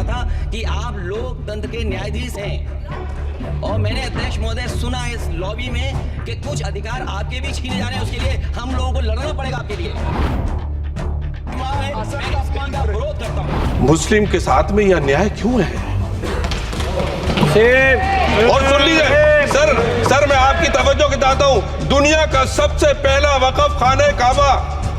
कहा था कि आप लोकतंत्र के न्यायाधीश हैं, और मैंने अध्यक्ष महोदय सुना इस लॉबी में कि कुछ अधिकार आपके भी छीने जा रहे हैं, उसके लिए हम लोगों को लड़ना पड़ेगा आपके लिए। मैं विरोध करता हूं। मुस्लिम के साथ में यह अन्याय क्यों है? और सुन लीजिए सर, मैं आपकी तवज्जो के चाहता हूँ, दुनिया का सबसे पहला वक़फ़ खाने काबा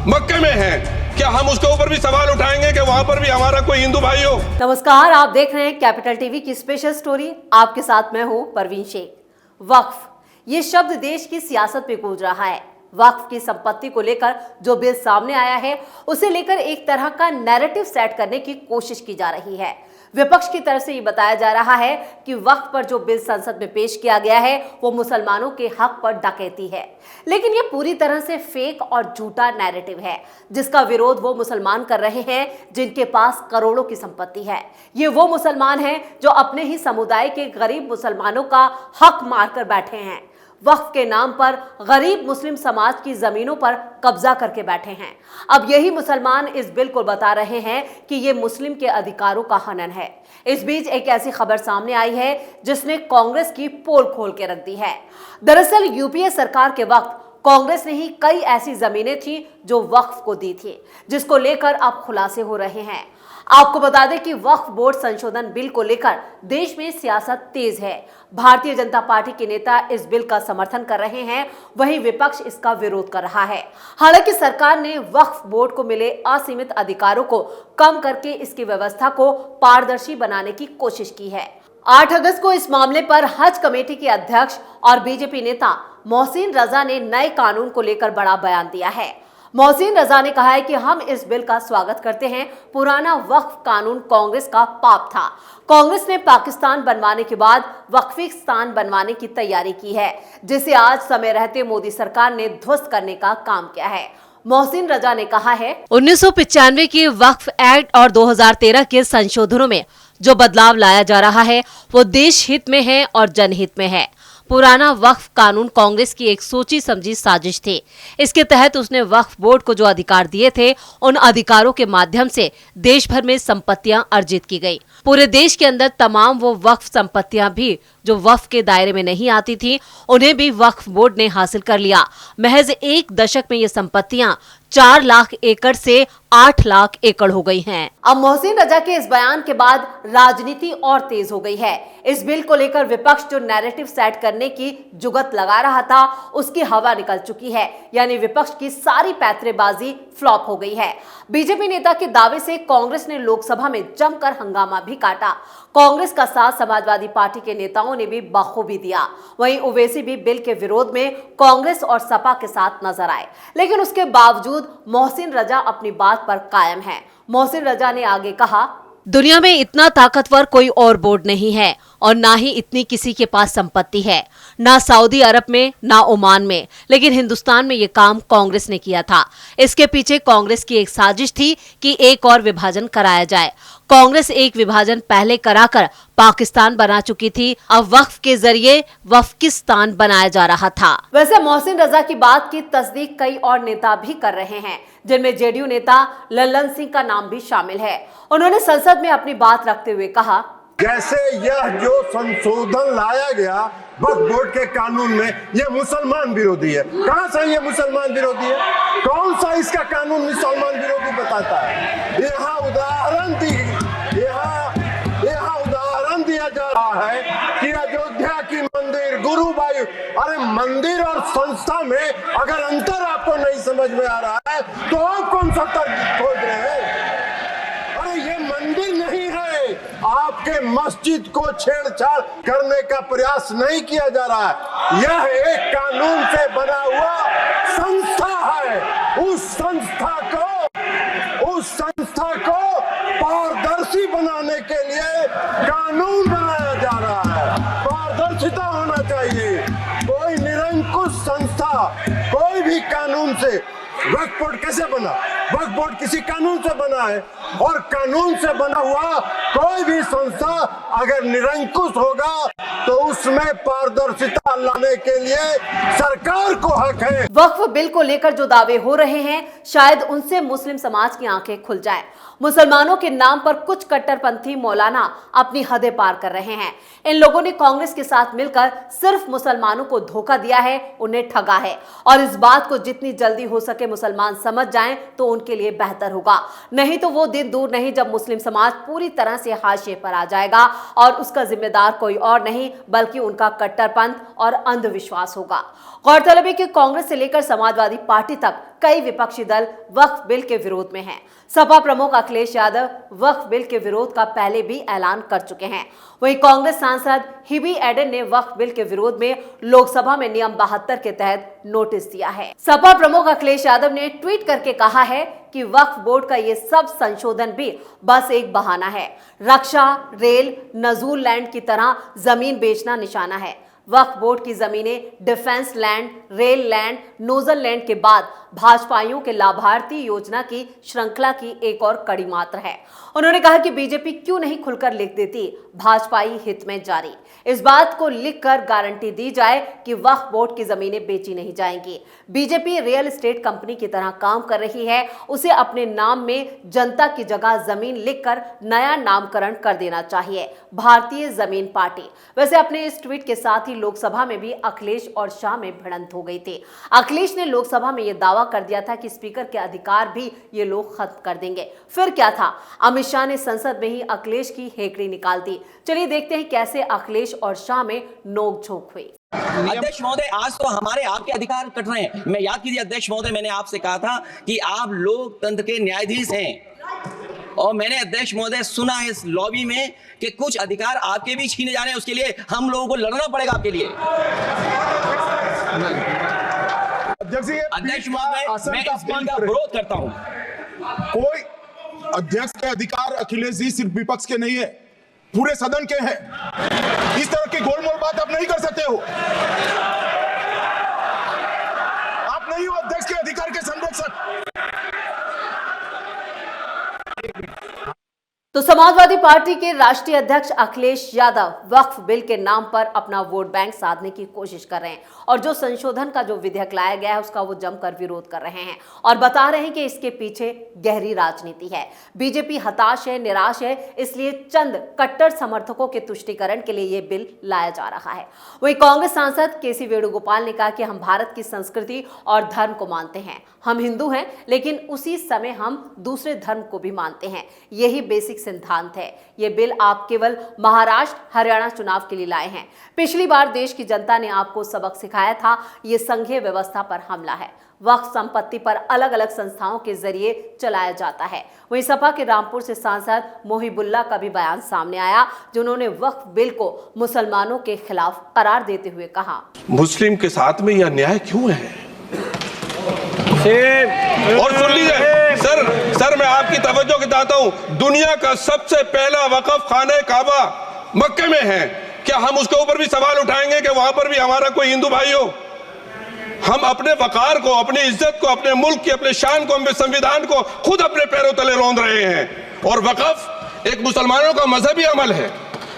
मक्के में है, क्या हम उसके ऊपर भी सवाल उठाएंगे कि वहां पर भी हमारा कोई हिंदू भाई हो? नमस्कार, आप देख रहे हैं कैपिटल टीवी की स्पेशल स्टोरी। आपके साथ मैं हूं परवीन शेख। वक्फ, ये शब्द देश की सियासत में गूंज रहा है। वक्फ की संपत्ति को लेकर जो बिल सामने आया है, उसे लेकर एक तरह का नैरेटिव सेट करने की कोशिश की जा रही है। विपक्ष की तरफ से ये बताया जा रहा है कि वक्फ पर जो बिल संसद में पेश किया गया है वो मुसलमानों के हक पर डकैती है, लेकिन ये पूरी तरह से फेक और झूठा नैरेटिव है, जिसका विरोध वो मुसलमान कर रहे हैं जिनके पास करोड़ों की संपत्ति है। ये वो मुसलमान हैं जो अपने ही समुदाय के गरीब मुसलमानों का हक मारकर बैठे हैं। वक्फ के नाम पर गरीब मुस्लिम समाज की जमीनों पर कब्जा करके बैठे हैं। अब यही मुसलमान इस बिल को बता रहे हैं कि ये मुस्लिम के अधिकारों का हनन है। इस बीच एक ऐसी खबर सामने आई है जिसने कांग्रेस की पोल खोल के रख दी है। दरअसल यूपीए सरकार के वक्त कांग्रेस ने ही कई ऐसी जमीनें थी जो वक्फ को दी थी, जिसको लेकर अब खुलासे हो रहे हैं। आपको बता दें कि वक्फ बोर्ड संशोधन बिल को लेकर देश में सियासत तेज है। भारतीय जनता पार्टी के नेता इस बिल का समर्थन कर रहे हैं, वहीं विपक्ष इसका विरोध कर रहा है। हालांकि सरकार ने वक्फ बोर्ड को मिले असीमित अधिकारों को कम करके इसकी व्यवस्था को पारदर्शी बनाने की कोशिश की है। 8 अगस्त को इस मामले पर हज कमेटी के अध्यक्ष और बीजेपी नेता मोहसिन रजा ने नए कानून को लेकर बड़ा बयान दिया है। मोहसिन रजा ने कहा है कि हम इस बिल का स्वागत करते हैं। पुराना वक्फ कानून कांग्रेस का पाप था। कांग्रेस ने पाकिस्तान बनवाने के बाद वक्फिस्तान बनवाने की तैयारी की है, जिसे आज समय रहते मोदी सरकार ने ध्वस्त करने का काम किया है। मोहसिन रजा ने कहा है, 1995 के वक्फ एक्ट और 2013 के संशोधनों में जो बदलाव लाया जा रहा है वो देश हित में है और जनहित में है। पुराना वक्फ कानून कांग्रेस की एक सोची समझी साजिश थी। इसके तहत उसने वक्फ बोर्ड को जो अधिकार दिए थे, उन अधिकारों के माध्यम से देश भर में संपत्तियां अर्जित की गई। पूरे देश के अंदर तमाम वो वक्फ संपत्तियां भी जो वक्फ के दायरे में नहीं आती थी, उन्हें भी वक्फ बोर्ड ने हासिल कर लिया। महज 1 दशक में ये संपत्तियां 4 लाख एकड़ से 8 लाख एकड़ हो गई हैं। अब मोहसिन रजा के इस बयान के बाद राजनीति और तेज हो गई है। इस बिल को लेकर विपक्ष जो नैरेटिव सेट करने की जुगत लगा रहा था, उसकी हवा निकल चुकी है, यानी विपक्ष की सारी पैंतरेबाजी फ्लॉप हो गई है। बीजेपी नेता के दावे से कांग्रेस ने लोकसभा में जमकर हंगामा भी काटा। कांग्रेस का साथ समाजवादी पार्टी के नेताओं ने भी बखूबी दिया। वहीं ओवैसी भी बिल के विरोध में कांग्रेस और सपा के साथ नजर आए, लेकिन उसके बावजूद मोहसिन रजा अपनी बात पर कायम है। मोहसिन रजा ने आगे कहा, दुनिया में इतना ताकतवर कोई और बोर्ड नहीं है और ना ही इतनी किसी के पास संपत्ति है, ना सऊदी अरब में ना ओमान में, लेकिन हिंदुस्तान में ये काम कांग्रेस ने किया था। इसके पीछे कांग्रेस की एक साजिश थी कि एक और विभाजन कराया जाए। कांग्रेस एक विभाजन पहले कराकर पाकिस्तान बना चुकी थी, अब वक्फ के जरिए वक्फिस्तान बनाया जा रहा था। वैसे मोहसिन रजा की बात की तस्दीक कई और नेता भी कर रहे हैं, जिनमें जेडीयू नेता लल्लन सिंह का नाम भी शामिल है। उन्होंने संसद में अपनी बात रखते हुए कहा, जैसे यह जो संशोधन लाया गया वक्फ बोर्ड के कानून में, यह मुसलमान विरोधी है। कहां से ये मुसलमान विरोधी है? कौन सा इसका कानून मुसलमान विरोधी बताता है? यहाँ उदाहरण दिया जा रहा है कि अयोध्या की मंदिर गुरुबाई, अरे मंदिर और संस्था में अगर अंतर आपको नहीं समझ में आ रहा है तो आप कौन सा तर्क खोज रहे हैं? अरे ये मंदिर नहीं है। आपके मस्जिद को छेड़छाड़ करने का प्रयास नहीं किया जा रहा है। यह एक कानून से बना हुआ संस्था है। उस संस्था को पारदर्शी बनाने के लिए कानून बनाया जा रहा है। पारदर्शिता होना चाहिए। कोई निरंकुश संस्था कोई भी कानून से वक्फ बोर्ड कैसे बना? वक्फ बोर्ड किसी कानून से बना है और कानून से बना हुआ कोई भी संस्था अगर निरंकुश होगा तो उसमें पारदर्शिता लाने के लिए सरकार को हक है। वक्फ बिल को लेकर जो दावे हो रहे हैं शायद उनसे मुस्लिम समाज की आंखें खुल जाएं। मुसलमानों के नाम पर कुछ कट्टरपंथी मौलाना अपनी हदें पार कर रहे हैं। इन लोगों ने कांग्रेस के साथ मिलकर सिर्फ मुसलमानों को धोखा दिया है, उन्हें ठगा है और इस बात को जितनी जल्दी हो सके मुसलमान समझ जाएं तो उनके लिए बेहतर होगा। नहीं तो वो दिन दूर नहीं जब मुस्लिम समाज पूरी तरह से हाशिए पर आ जाएगा और उसका जिम्मेदार कोई और नहीं बल्कि उनका कट्टरपंथ और अंधविश्वास होगा। गौरतलब है कि कांग्रेस से लेकर समाजवादी पार्टी तक कई विपक्षी दल वक्फ बिल के विरोध में हैं। सपा प्रमुख अखिलेश यादव वक्फ बिल के विरोध का पहले भी ऐलान कर चुके हैं। वहीं कांग्रेस सांसद हिबी एडन ने वक्फ बिल के विरोध में लोकसभा में नियम 72 के तहत नोटिस दिया है। सपा प्रमुख अखिलेश यादव ने ट्वीट करके कहा है कि वक्फ बोर्ड का ये सब संशोधन भी बस एक बहाना है। रक्षा, रेल, नजूल लैंड की तरह जमीन बेचना निशाना है। वक्फ बोर्ड की जमीनें defence land, rail land, nozzle land के बाद भाजपाइयों के लाभार्थी योजना की श्रृंखला की एक और कड़ी मात्र है। उन्होंने कहा कि बीजेपी क्यों नहीं खुलकर लिख देती भाजपाई हित में जारी। इस बात को लिखकर गारंटी दी जाए कि वक्फ बोर्ड की जमीनें बेची नहीं जाएंगी। बीजेपी रियल एस्टेट कंपनी की तरह काम कर रही है। उसे अपने नाम में जनता की जगह जमीन लिखकर नया नामकरण कर देना चाहिए, भारतीय जमीन पार्टी। वैसे अपने इस ट्वीट के साथ ही लोकसभा में भी अखिलेश और शाह में भिड़ंत हो गई थी। अखिलेश ने लोकसभा में यह दावा कर दिया था कि स्पीकर के अधिकार भी ये लोग खत्म कर देंगे। फिर क्या था, अमित शाह ने संसद में ही अखिलेश की हेकड़ी निकाल दी। चलिए देखते हैं कैसे अखिलेश और शाह में नोकझोंक हुई। अध्यक्ष महोदय, आज तो हमारे आपके अधिकार कट रहे हैं। मैं याद कीजिए अध्यक्ष महोदय, मैंने आपसे कहा था कि आप लोकतंत्र के न्यायाधीश हैं और मैंने अध्यक्ष महोदय सुना है इस लॉबी में कि कुछ अधिकार आपके भी छीने जा रहे हैं। उसके लिए हम लोगों को लड़ना पड़ेगा आपके लिए। अध्यक्ष महोदय, मैं इस बिल का विरोध करता हूं। कोई अध्यक्ष के अधिकार अखिलेश जी सिर्फ विपक्ष के नहीं है, पूरे सदन के हैं। इस तरह की गोलमोल बात आप नहीं कर सकते हो। आप नहीं हो अध्यक्ष के अधिकार के संरक्षक। तो समाजवादी पार्टी के राष्ट्रीय अध्यक्ष अखिलेश यादव वक्फ बिल के नाम पर अपना वोट बैंक साधने की कोशिश कर रहे हैं और जो संशोधन का जो विधेयक लाया गया है उसका वो जमकर विरोध कर रहे हैं और बता रहे हैं कि इसके पीछे गहरी राजनीति है। बीजेपी हताश है, निराश है, इसलिए चंद कट्टर समर्थकों के तुष्टीकरण के लिए ये बिल लाया जा रहा है। वहीं कांग्रेस सांसद केसी वेणुगोपाल ने कहा कि हम भारत की संस्कृति और धर्म को मानते हैं, हम हिंदू हैं, लेकिन उसी समय हम दूसरे धर्म को भी मानते हैं। यही बेसिक सिद्धांत है। ये बिल आप केवल महाराष्ट्र, हरियाणा चुनाव के लिए लाए हैं। पिछली बार देश की जनता ने आपको सबक सिखाया था। ये संघीय व्यवस्था पर हमला है। वक्फ संपत्ति पर अलग अलग संस्थाओं के जरिए चलाया जाता है। वहीं सपा के रामपुर से सांसद मोहिबुल्ला का भी बयान सामने आया, जिन्होंने वक्फ बिल को मुसलमानों के खिलाफ करार देते हुए कहा, मुस्लिम के साथ में यह अन्याय क्यों है? और सुन लीजिए सर, मैं आपकी तवज्जो के चाहता हूं, दुनिया का सबसे पहला वक़फ़ खाने काबा मक्के में है। क्या हम उसके ऊपर भी सवाल उठाएंगे कि वहां पर भी हमारा कोई हिंदू भाई हो? हम अपने वकार को, अपनी इज्जत को, अपने मुल्क की, अपने शान को, अपने संविधान को खुद अपने पैरों तले रौंद रहे हैं। और वक़फ़ एक मुसलमानों का मजहबी अमल है,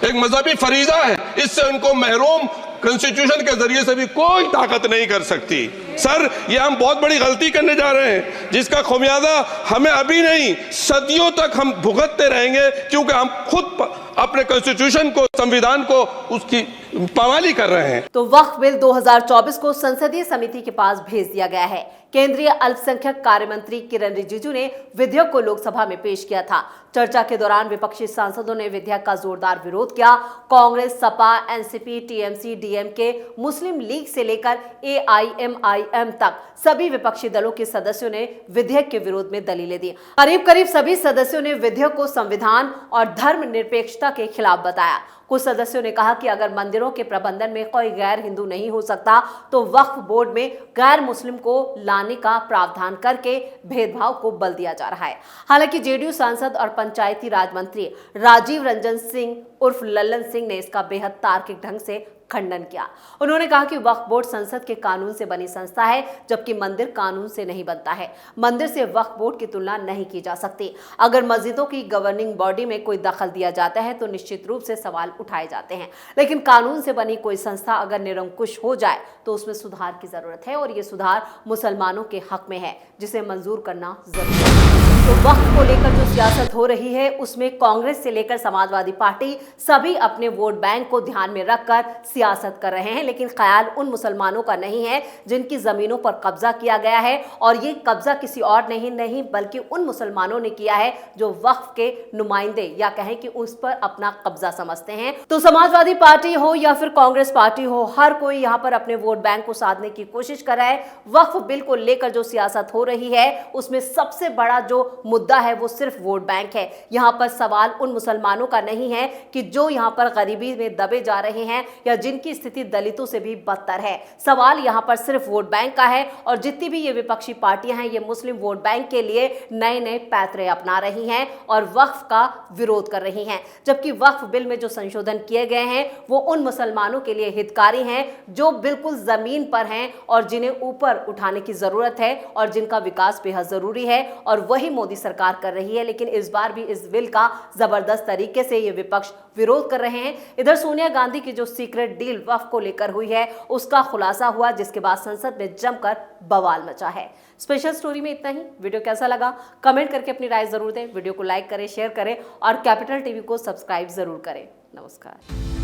एक मजहबी फरीजा है। इससे उनको महरूम कॉन्स्टिट्यूशन के जरिए से भी कोई ताकत नहीं कर सकती। सर, ये हम बहुत बड़ी गलती करने जा रहे हैं, जिसका खुमियाजा हमें अभी नहीं सदियों तक हम भुगतते रहेंगे, क्योंकि हम खुद अपने कॉन्स्टिट्यूशन को, संविधान को, उसकी पामाली कर रहे हैं। तो वक्फ बिल 2024 को संसदीय समिति के पास भेज दिया गया है। केंद्रीय अल्पसंख्यक कार्य मंत्री किरण रिजिजू ने विधेयक को लोकसभा में पेश किया था। चर्चा के दौरान विपक्षी सांसदों ने विधेयक का जोरदार विरोध किया। Congress, Sapa, NCP, TMC, DMK, Muslim League से लेकर एआईएमआईएम तक सभी विपक्षी दलों के सदस्यों ने विधेयक के विरोध में दलीलें दी। करीब सभी सदस्यों ने विधेयक को संविधान और धर्मनिरपेक्षता के खिलाफ बताया। कुछ सदस्यों ने कहा कि अगर मंदिरों के प्रबंधन में कोई गैर हिंदू नहीं हो सकता तो वक्फ बोर्ड में गैर मुस्लिम को लाने का प्रावधान करके भेदभाव को बल दिया जा रहा है। हालांकि जेडीयू सांसद और पंचायती राज मंत्री राजीव रंजन सिंह उर्फ लल्लन सिंह ने इसका बेहद तार्किक ढंग से खंडन किया। उन्होंने कहा कि वक्फ बोर्ड संसद के कानून से बनी संस्था है, जबकि मंदिर कानून से नहीं बनता है। मंदिर से वक्फ बोर्ड की तुलना नहीं की जा सकती। अगर मस्जिदों की गवर्निंग बॉडी में कोई दखल दिया जाता है तो निश्चित रूप से सवाल उठाए जाते हैं, लेकिन कानून से बनी कोई संस्था अगर निरंकुश हो जाए तो उसमें सुधार की जरूरत है, और ये सुधार मुसलमानों के हक में है, जिसे मंजूर करना जरूरी है। तो वक्फ को लेकर जो सियासत हो रही है उसमें कांग्रेस से लेकर समाजवादी पार्टी सभी अपने वोट बैंक को ध्यान में रखकर सियासत कर रहे हैं, लेकिन ख्याल उन मुसलमानों का नहीं है जिनकी जमीनों पर कब्जा किया गया है, और ये कब्जा किसी और नहीं बल्कि उन मुसलमानों ने किया है जो वक्फ के नुमाइंदे या कहें कि उस पर अपना कब्जा समझते हैं। तो समाजवादी पार्टी हो या फिर कांग्रेस पार्टी हो, हर कोई यहाँ पर अपने वोट बैंक को साधने की कोशिश कर रहा है। वक्फ बिल को लेकर जो सियासत हो रही है उसमें सबसे बड़ा जो मुद्दा है वो सिर्फ वोट बैंक है। यहाँ पर सवाल उन मुसलमानों का नहीं है कि जो यहाँ पर गरीबी में दबे जा रहे हैं या जिनकी स्थिति दलितों से भी बदतर है। सवाल यहाँ पर सिर्फ वोट बैंक का है, और जितनी भी ये विपक्षी पार्टियां हैं ये मुस्लिम वोट बैंक के लिए नए नए पैतरे अपना रही हैं और वक्फ का विरोध कर रही हैं, जबकि वक्फ बिल में जो संशोधन किए गए हैं वो उन मुसलमानों के लिए हितकारी हैं जो बिल्कुल जमीन पर हैं और जिन्हें ऊपर उठाने की जरूरत है और जिनका विकास बेहद जरूरी है, और वही मोदी सरकार कर रही है। लेकिन इस बार भी इस बिल का जबरदस्त तरीके से ये विपक्ष विरोध कर रहे हैं। इधर सोनिया गांधी की जो सीक्रेट डील वक्फ को लेकर हुई है उसका खुलासा हुआ, जिसके बाद संसद में जमकर बवाल मचा है। स्पेशल स्टोरी में इतना ही। वीडियो कैसा लगा कमेंट करके अपनी राय जरूर दें। वीडियो को लाइक करें, शेयर करें और कैपिटल टीवी को सब्सक्राइब जरूर करें। नमस्कार।